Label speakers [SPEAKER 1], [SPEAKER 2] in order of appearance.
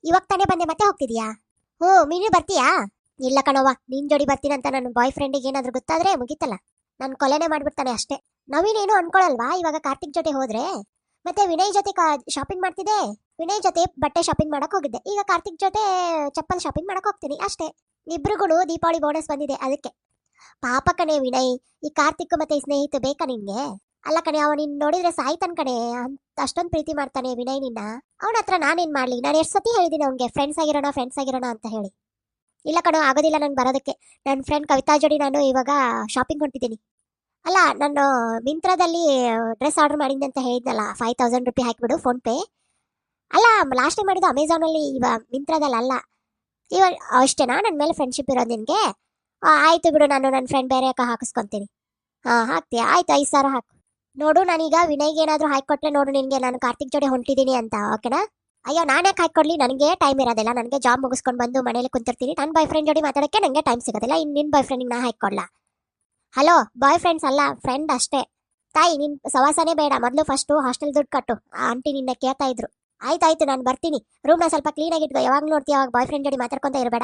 [SPEAKER 1] ಇವಾಗ ತಾನೇ ಬಂದೆ ಮತ್ತೆ ಹೋಗ್ತಿದ್ಯಾ? ಹ್ಞೂ ನೀನು ಬರ್ತೀಯಾ? ಇಲ್ಲ ಕಣವ್ವ, ನಿನ್ ಜೋಡಿ ಬರ್ತೀನಂತ ನನ್ನ ಬಾಯ್ ಫ್ರೆಂಡಿಗೆ ಏನಾದ್ರು ಗೊತ್ತಾದ್ರೆ ಮುಗೀತಲ್ಲ, ನಾನು ಕೊಲೆನೇ ಮಾಡ್ಬಿಡ್ತಾನೆ ಅಷ್ಟೇ. ನವೀನ್ ಏನು ಅನ್ಕೊಳಲ್ವಾ ಇವಾಗ ಕಾರ್ತಿಕ್ ಜೊತೆ ಹೋದ್ರೆ? ಮತ್ತೆ ವಿನಯ್ ಜೊತೆ ಶಾಪಿಂಗ್ ಮಾಡ್ತಿದ್ದೆ, ವಿನಯ್ ಜೊತೆ ಬಟ್ಟೆ ಶಾಪಿಂಗ್ ಮಾಡಕ್ ಹೋಗಿದ್ದೆ, ಈಗ ಕಾರ್ತಿಕ್ ಜೊತೆ ಚಪ್ಪಲ್ ಶಾಪಿಂಗ್ ಮಾಡಕ್ ಹೋಗ್ತೀನಿ ಅಷ್ಟೇ. ಇಬ್ರಿಗೂ ದೀಪಾವಳಿ ಬೋನಸ್ ಬಂದಿದೆ ಅದಕ್ಕೆ. ಪಾಪ ಕಣೆ ವಿನಯ್, ಈ ಕಾರ್ತಿಕ್ ಮತ್ತೆ ಈ ಸ್ನೇಹಿತ ಬೇಕಾ ನಿನ್ಗೆ? ಅಲ್ಲ ಕಣೆ, ಅವ ನಿನ್ ನೋಡಿದ್ರೆ ಸಾಯ್ತಾನ್ ಕಣೆ, ಅಷ್ಟೊಂದ್ ಪ್ರೀತಿ ಮಾಡ್ತಾನೆ ವಿನಯ್ ನಿನ್ನ. ಅವನ ಹತ್ರ ನಾನೇನ್ ಮಾಡ್ಲಿ? ನಾನು ಎಷ್ಟು ಸತಿ ಹೇಳಿದೀನಿ ಅವ್ನಿಗೆ ಫ್ರೆಂಡ್ಸ್ ಆಗಿರೋಣ ಅಂತ ಹೇಳಿ. ಇಲ್ಲ ಕಣೋ, ಆಗೋದಿಲ್ಲ ನಂಗೆ ಬರೋದಕ್ಕೆ. ನನ್ನ ಫ್ರೆಂಡ್ ಕವಿತಾ ಜೋಡಿ ನಾನು ಇವಾಗ ಶಾಪಿಂಗ್ ಹೊಂಟಿದ್ದೀನಿ. ಅಲ್ಲ, ನಾನು ಮಿಂತ್ರಾದಲ್ಲಿ ಡ್ರೆಸ್ ಆರ್ಡರ್ ಮಾಡಿದ್ದೆ ಅಂತ ಹೇಳಿದ್ನಲ್ಲ, 5000 ರೂಪಾಯಿ ಹಾಕಿಬಿಡು ಫೋನ್ ಪೇ. ಅಲ್ಲ, ಲಾಸ್ಟ್ ಟೈಮ್ ಮಾಡಿದ್ದು ಅಮೆಝಾನಲ್ಲಿ, ಇವಾಗ ಮಿಂತ್ರಾದಲ್ಲಿ ಅಲ್ಲ. ಇವಾಗ ಅಷ್ಟೇನಾ ನನ್ನ ಮೇಲೆ ಫ್ರೆಂಡ್ಶಿಪ್ ಇರೋದು ನಿನಗೆ? ಆಯ್ತು ಬಿಡು, ನಾನು ನನ್ನ ಫ್ರೆಂಡ್ ಬೇರೆ ಹಾಕಿಸ್ಕೊಂತೀನಿ. ಹಾಕ್ತೀಯಾ? ಆಯ್ತು, 5,000 ಹಾಕು. ನೋಡು, ನಾನೀಗ ವಿನಯ್ಗೆ ಏನಾದರೂ ಹಾಕೊಟ್ರೆ ನೋಡು ನಿನಗೆ ನಾನು ಕಾರ್ತಿಕ್ ಜೋಡಿ ಹೊಂಟಿದ್ದೀನಿ ಅಂತ, ಓಕೆನಾ? ಅಯ್ಯೋ, ನಾನು ಯಾಕೆ ಹಾಕೊಡ್ಲಿ? ನನಗೆ ಟೈಮ್ ಇರೋದಿಲ್ಲ, ನನಗೆ ಜಾಬ್ ಮುಗಿಸ್ಕೊಂಡು ಬಂದು ಮನೇಲಿ ಕುಂತಿರ್ತೀನಿ. ನನ್ನ ಬಾಯ್ ಫ್ರೆಂಡ್ ಜೋಡಿ ಮಾತಾಡೋಕ್ಕೆ ನನಗೆ ಟೈಮ್ ಸಿಗೋದಿಲ್ಲ. ಇನ್ನು ನಿನ್ನ ಬಾಯ್ ಫ್ರೆಂಡಿಗೆ ನಾ ಹಾಕೊಡ್ಲಾ? ಹಲೋ, ಬಾಯ್ ಫ್ರೆಂಡ್ಸ್ ಅಲ್ಲ, ಫ್ರೆಂಡ್ ಅಷ್ಟೇ. ತಾಯಿ, ನಿನ್ ಸವಾಸನೇ ಬೇಡ, ಮೊದಲು ಫಸ್ಟು ಹಾಸ್ಟೆಲ್ ದುಡ್ಡು ಕಟ್ಟು. ಆ ಆಂಟಿ ನಿನ್ನ ಕೇಳ್ತಾ ಇದ್ರು. ಆಯ್ತಾಯ್ತು, ನಾನು ಬರ್ತೀನಿ. ರೂಮ್ನ ಸ್ವಲ್ಪ ಕ್ಲೀನಾಗಿ ಇಟ್ಕೋ. ಯಾವಾಗ ನೋಡ್ತೀಯ ಅವಾಗ ಬಾಯ್ ಫ್ರೆಂಡ್ ಜೋಡಿ ಮಾತಾಡ್ಕೊಂತ ಇರಬೇಡ.